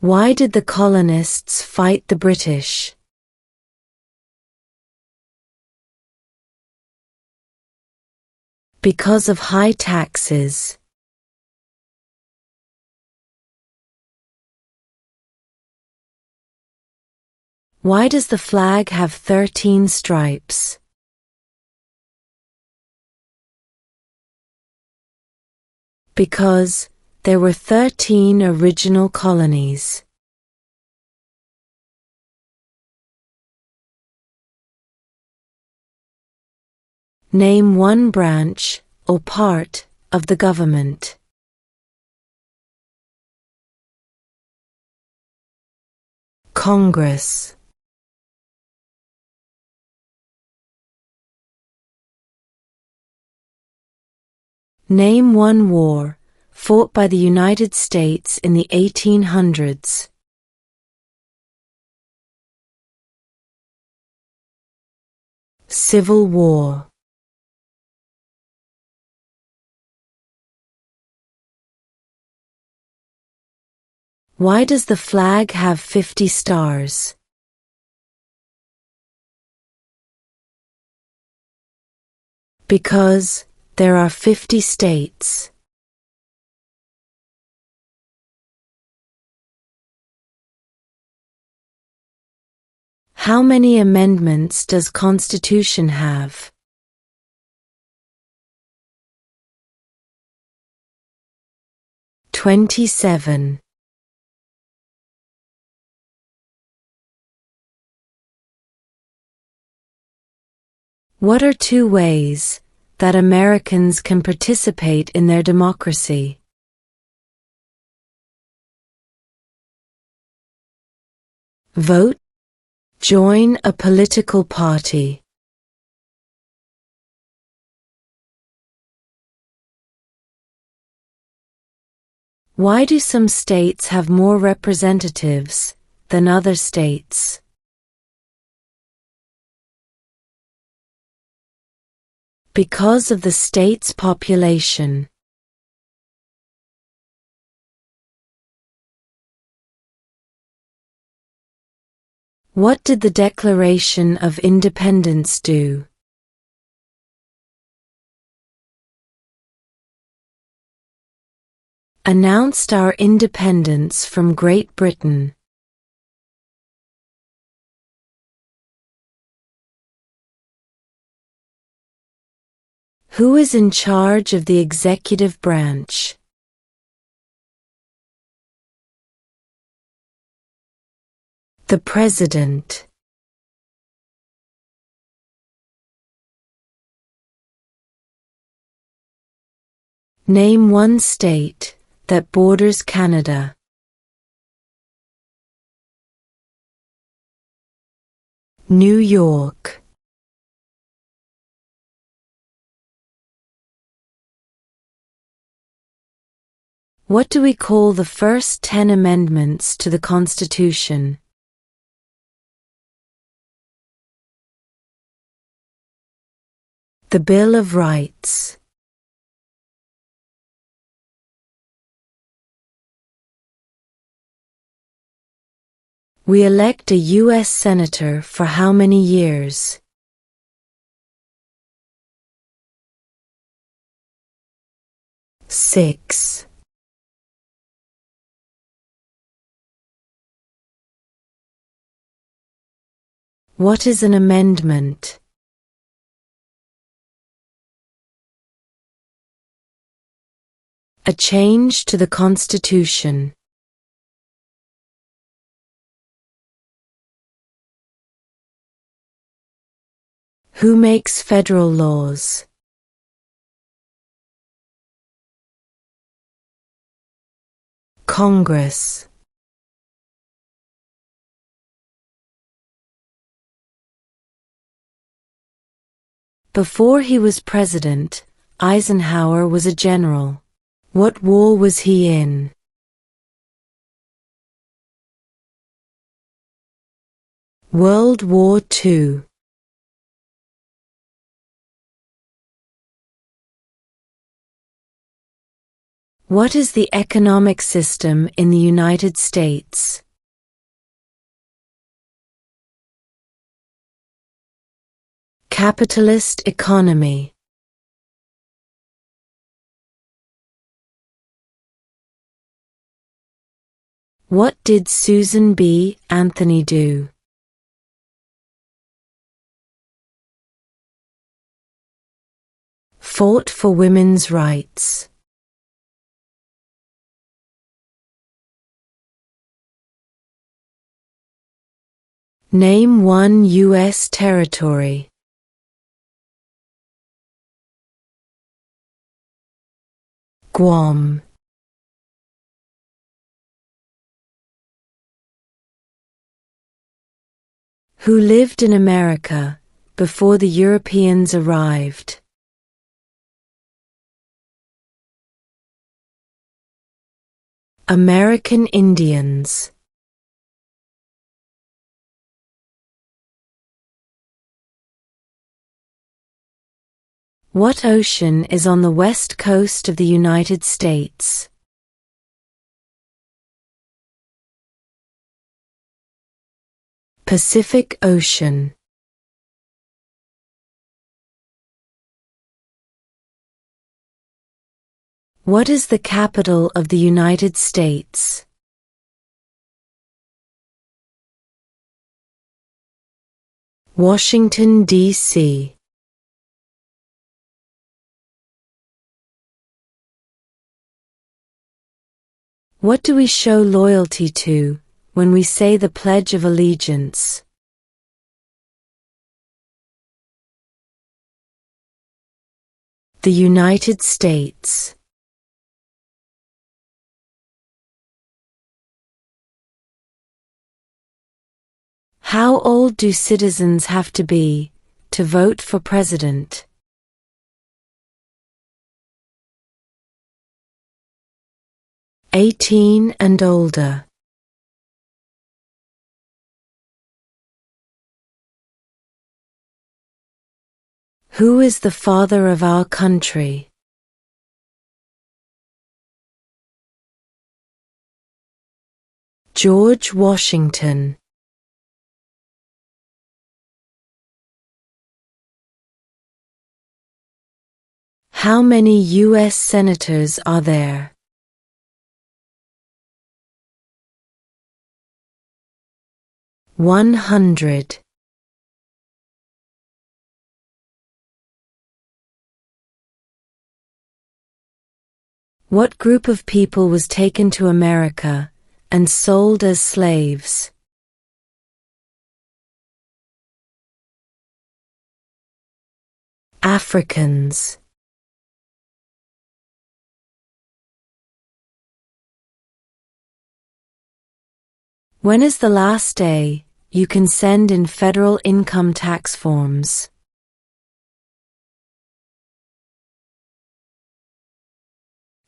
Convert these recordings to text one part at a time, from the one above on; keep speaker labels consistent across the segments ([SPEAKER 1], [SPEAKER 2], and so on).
[SPEAKER 1] Why did the colonists fight the British? Because of high taxes. Why does the flag have 13 stripes? Because there were 13 original colonies. Name one branch, or part, of the government. Congress. Name one war fought by the United States in the 1800s. Civil War. Why does the flag have 50 stars? Because there are 50 states. How many amendments does Constitution have? "27". What are two ways that Americans can participate in their democracy? Vote. Join a political party. Why do some states have more representatives than other states? Because of the state's population. What did the Declaration of Independence do? Announced our independence from Great Britain. Who is in charge of the executive branch? The President. Name one state that borders Canada. New York. What do we call the first 10 amendments to the Constitution? The Bill of Rights. We elect a U.S. Senator for how many years? 6. What is an amendment? A change to the Constitution. Who makes federal laws? Congress. Before he was president, Eisenhower was a general. What war was he in? World War II. What is the economic system in the United States? Capitalist economy. What did Susan B. Anthony do? Fought for women's rights. Name one U.S. territory. Guam. Who lived in America before the Europeans arrived? American Indians. What ocean is on the west coast of the United States? Pacific Ocean. What is the capital of the United States? Washington, D.C. What do we show loyalty to when we say the Pledge of Allegiance? The United States. How old do citizens have to be to vote for president? '18 and older. Who is the father of our country? George Washington. How many U.S. senators are there? 100. What group of people was taken to America and sold as slaves? Africans. When is the last day you can send in federal income tax forms?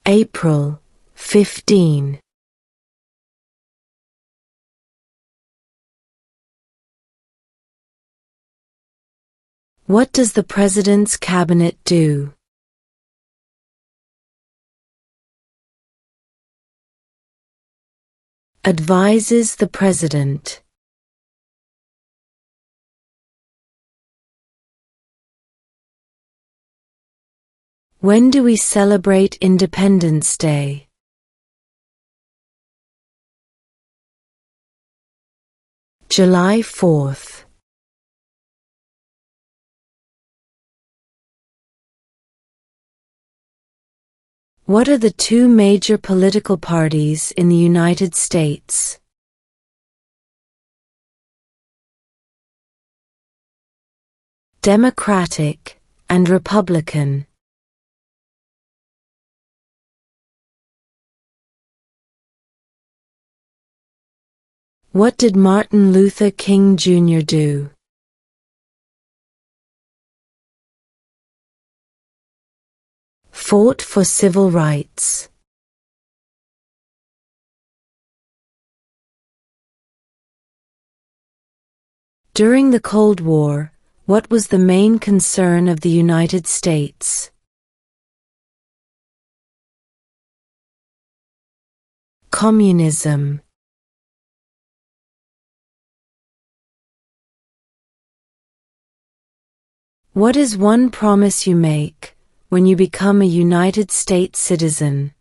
[SPEAKER 1] April 15. What does the President's Cabinet do? Advises the President. When do we celebrate Independence Day? July 4th. What are the two major political parties in the United States? Democratic and Republican. What did Martin Luther King Jr. do? Fought for civil rights. During the Cold War, what was the main concern of the United States? Communism. What is one promise you make when you become a United States citizen?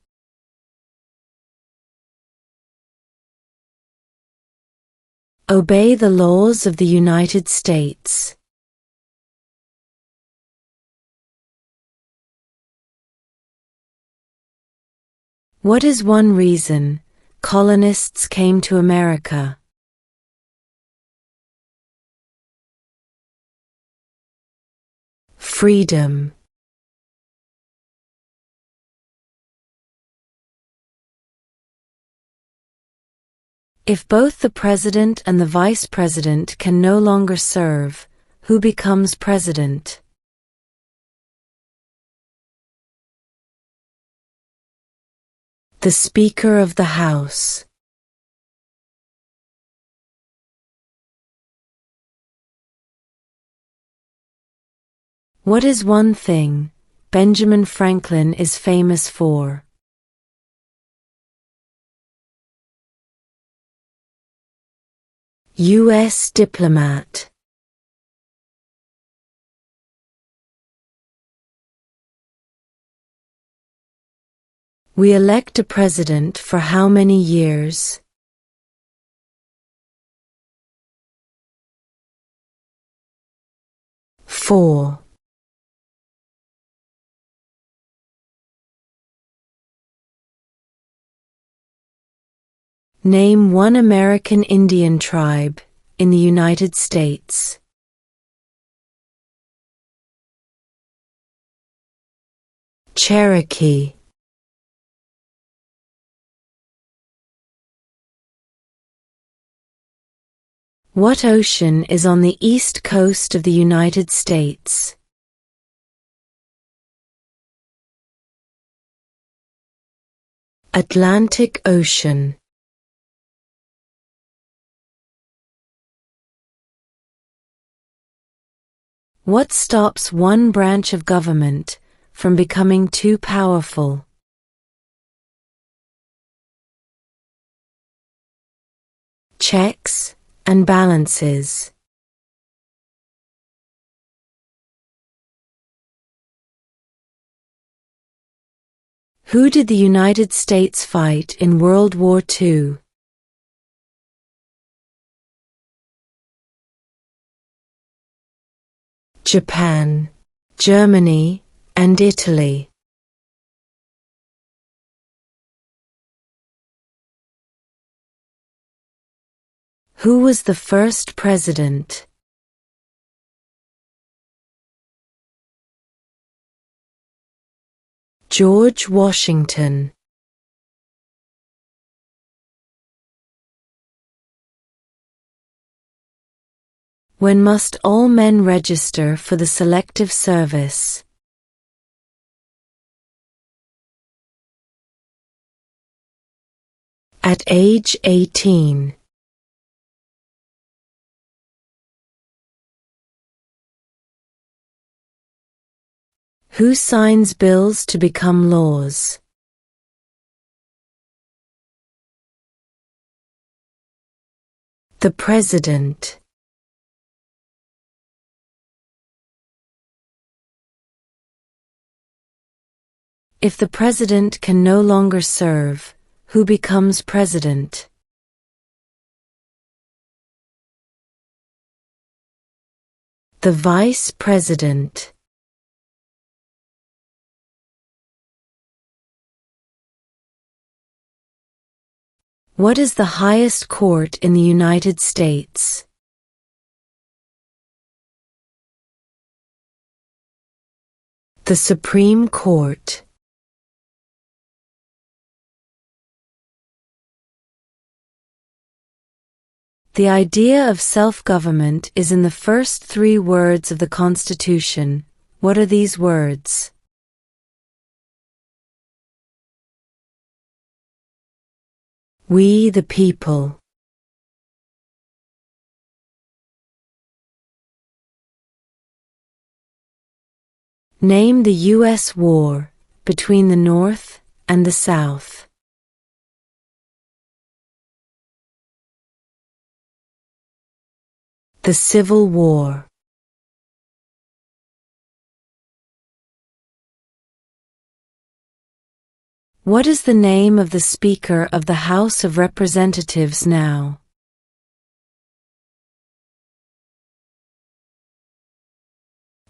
[SPEAKER 1] Obey the laws of the United States. What is one reason colonists came to America? Freedom. If both the president and the vice president can no longer serve, who becomes president? The Speaker of the House. What is one thing Benjamin Franklin is famous for? U.S. diplomat. We elect a president for how many years? 4. Name one American Indian tribe in the United States. Cherokee. What ocean is on the east coast of the United States? Atlantic Ocean. What stops one branch of government from becoming too powerful? Checks and balances. Who did the United States fight in World War II? Japan, Germany, and Italy. Who was the first president? George Washington. When must all men register for the Selective Service? At age 18. Who signs bills to become laws? The President. If the President can no longer serve, who becomes President? The Vice President. What is the highest court in the United States? The Supreme Court. The idea of self-government is in the first 3 words of the Constitution. What are these words? We the people. Name the U.S. war between the North and the South. The Civil War. What is the name of the Speaker of the House of Representatives now?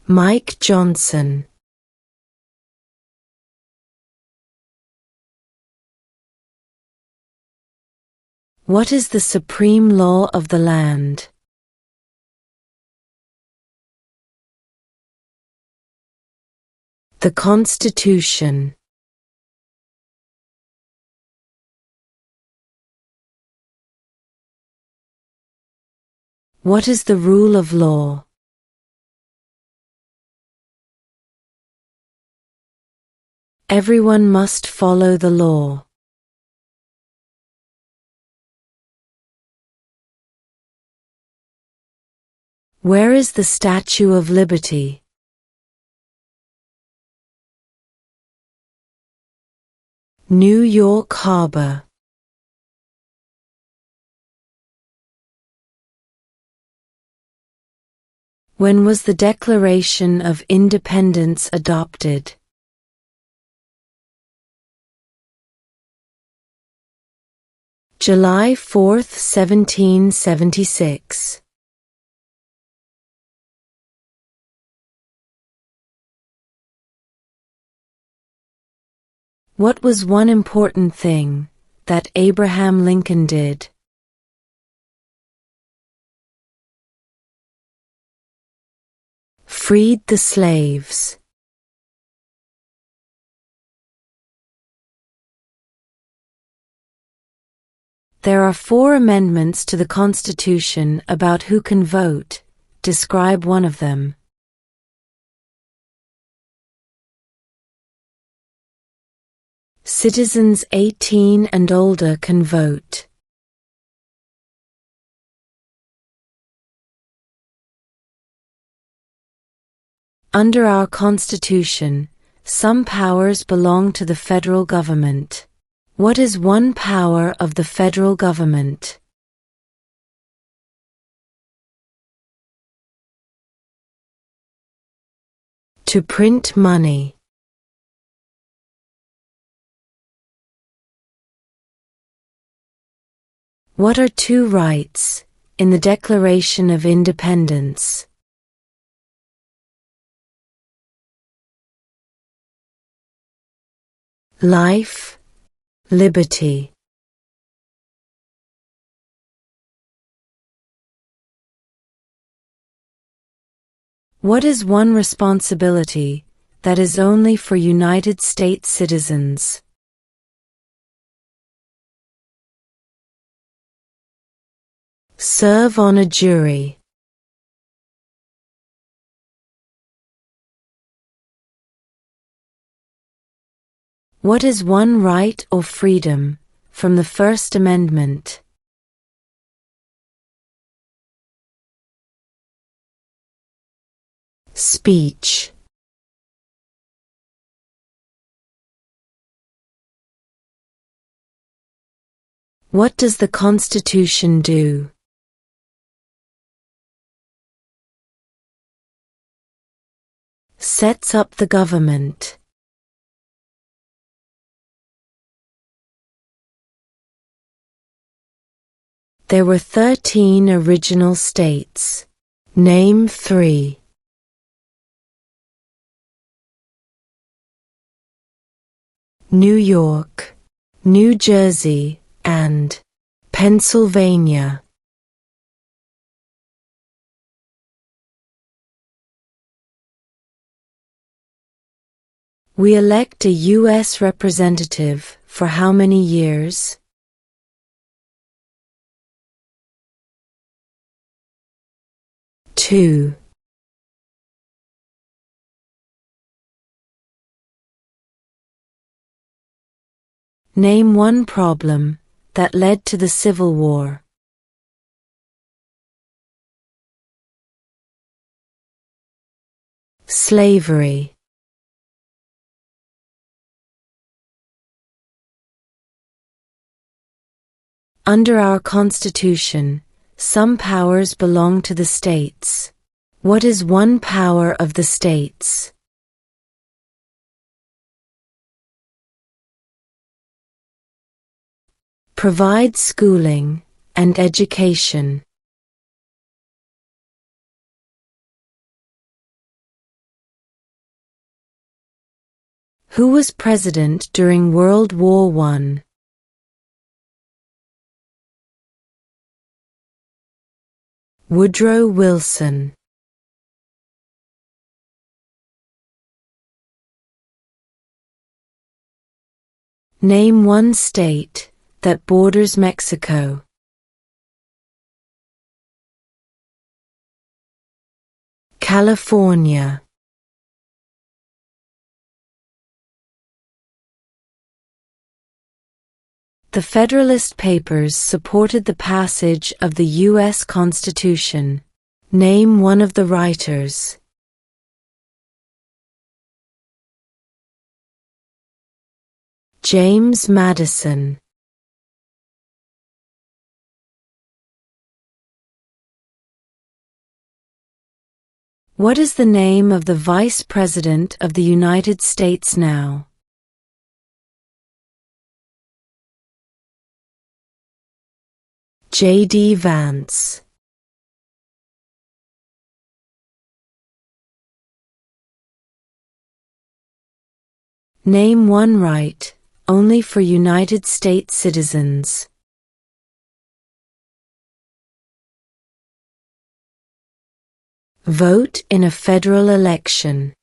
[SPEAKER 1] Mike Johnson. What is the supreme law of the land? The Constitution. What is the rule of law? Everyone must follow the law. Where is the Statue of Liberty? New York Harbor. When was the Declaration of Independence adopted? July 4, 1776. What was one important thing that Abraham Lincoln did? Freed the slaves. There are 4 amendments to the Constitution about who can vote. Describe one of them. Citizens 18 and older can vote. Under our Constitution, some powers belong to the federal government. What is one power of the federal government? To print money. What are 2 rights in the Declaration of Independence? Life, liberty. What is one responsibility that is only for United States citizens? Serve on a jury. What is one right or freedom from the First Amendment? Speech. What does the Constitution do? Sets up the government. There were 13 original states. Name 3. New York, New Jersey, and Pennsylvania. We elect a U.S. representative for how many years? Two. Name one problem that led to the Civil War. Slavery. Under our Constitution, Some powers belong to the states. What is one power of the states? Provide schooling and education. Who was president during World War I? Woodrow Wilson. Name one state that borders Mexico. California. The Federalist Papers supported the passage of the U.S. Constitution. Name one of the writers. James Madison. What is the name of the Vice President of the United States now? J.D. Vance. Name one right only for United States citizens. Vote in a federal election.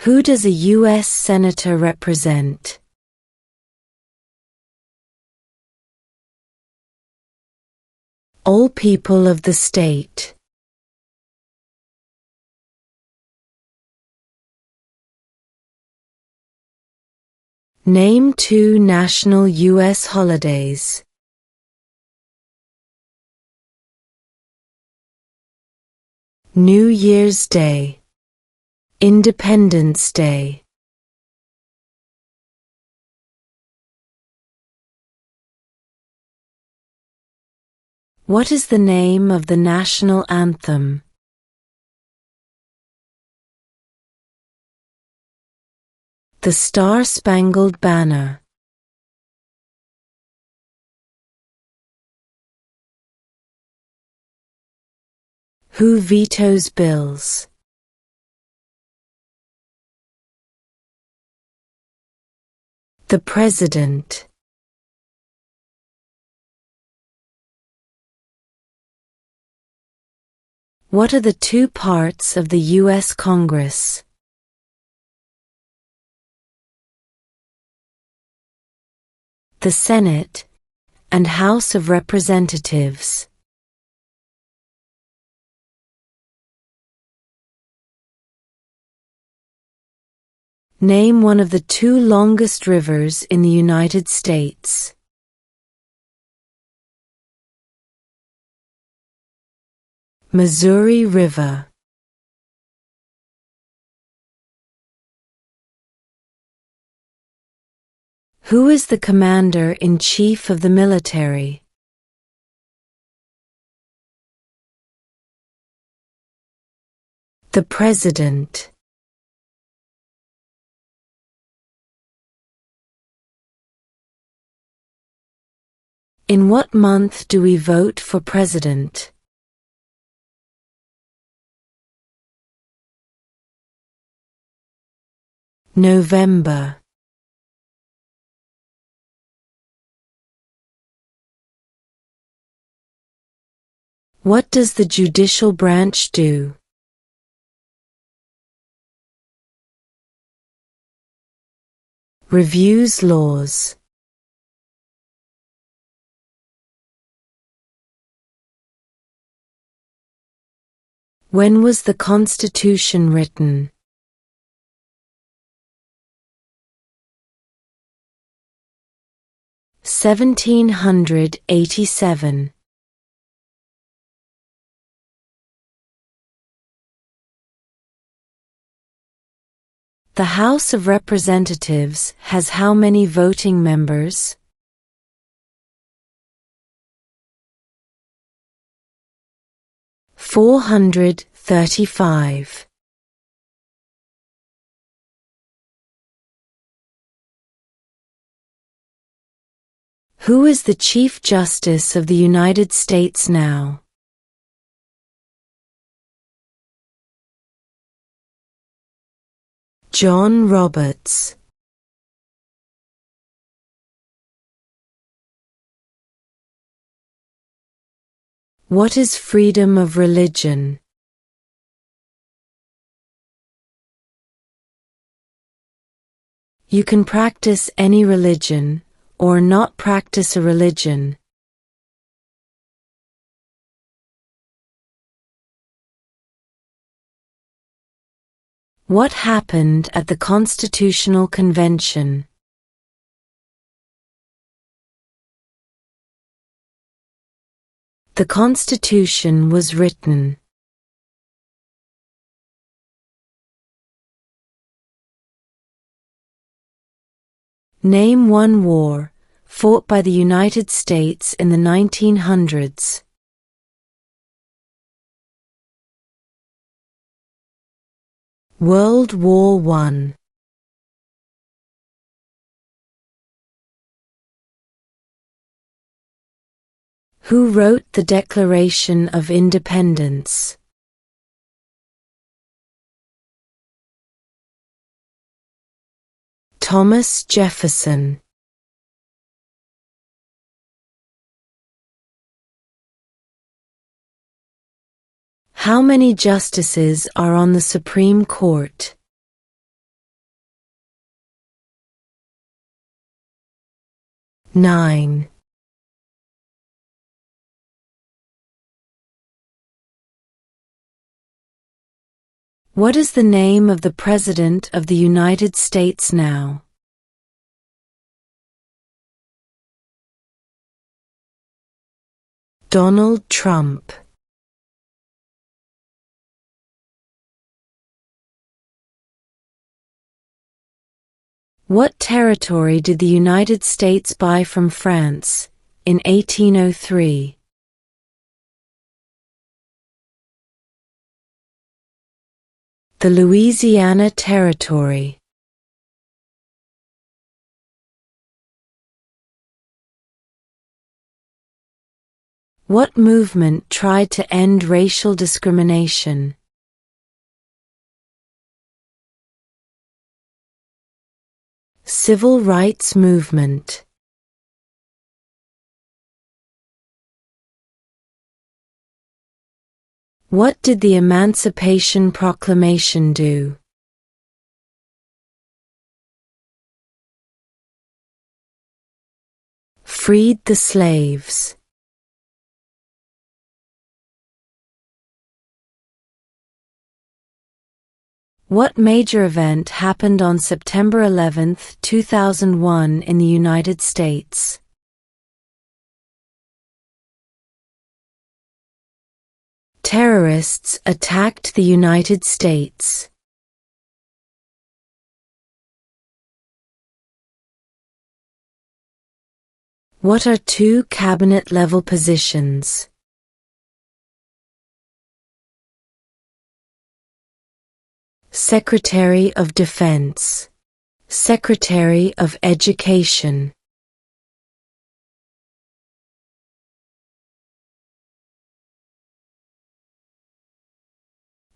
[SPEAKER 1] Who does a U.S. Senator represent? All people of the state. Name two national U.S. holidays. New Year's Day. Independence Day. What is the name of the national anthem? The Star-Spangled Banner. Who vetoes bills? The President. What are the two parts of the U.S. Congress? The Senate and House of Representatives. Name one of the two longest rivers in the United States. Missouri River. Who is the Commander-in-Chief of the military? The President. In what month do we vote for president? November. What does the judicial branch do? Reviews laws. When was the Constitution written? (1787). The House of Representatives has how many voting members? (435). Who is the Chief Justice of the United States now? John Roberts. What is freedom of religion? You can practice any religion, or not practice a religion. What happened at the Constitutional Convention? The Constitution was written. Name one war fought by the United States in the 1900s. World War I. Who wrote the Declaration of Independence? Thomas Jefferson. How many justices are on the Supreme Court? Nine. What is the name of the President of the United States now? Donald Trump. What territory did the United States buy from France in 1803? The Louisiana Territory. What movement tried to end racial discrimination? Civil Rights Movement. What did the Emancipation Proclamation do? Freed the slaves. What major event happened on September 11, 2001 in the United States? Terrorists attacked the United States. What are two cabinet-level positions? Secretary of Defense. Secretary of Education.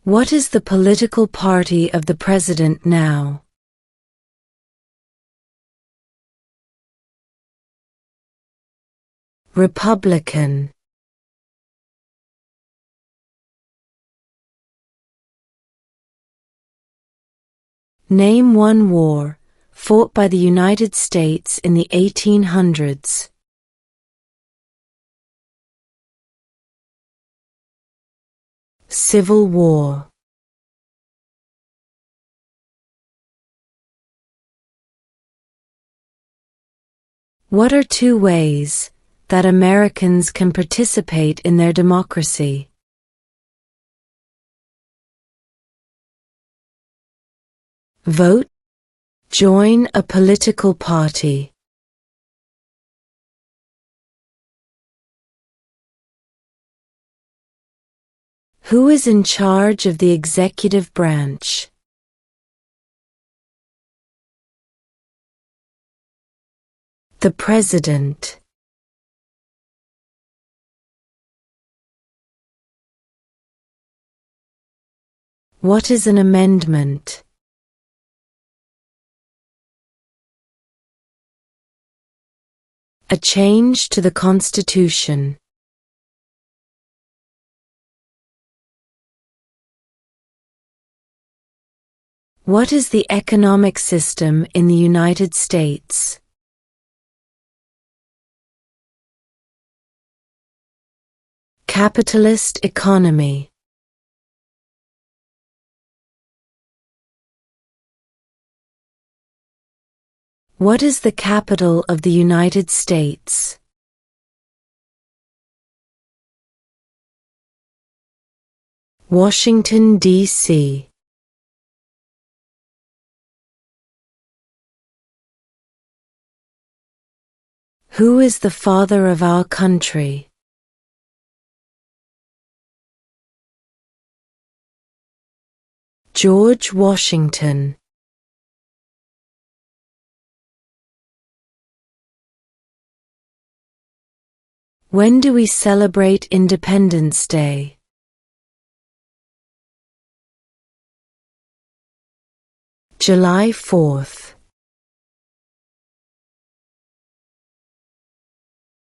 [SPEAKER 1] What is the political party of the President now? Republican. Name one war fought by the United States in the 1800s. Civil War. What are two ways that Americans can participate in their democracy? Vote. Join a political party. Who is in charge of the executive branch? The President. What is an amendment? A change to the Constitution. What is the economic system in the United States? Capitalist economy. What is the capital of the United States? Washington, D.C. Who is the father of our country? George Washington. When do we celebrate Independence Day? July 4th.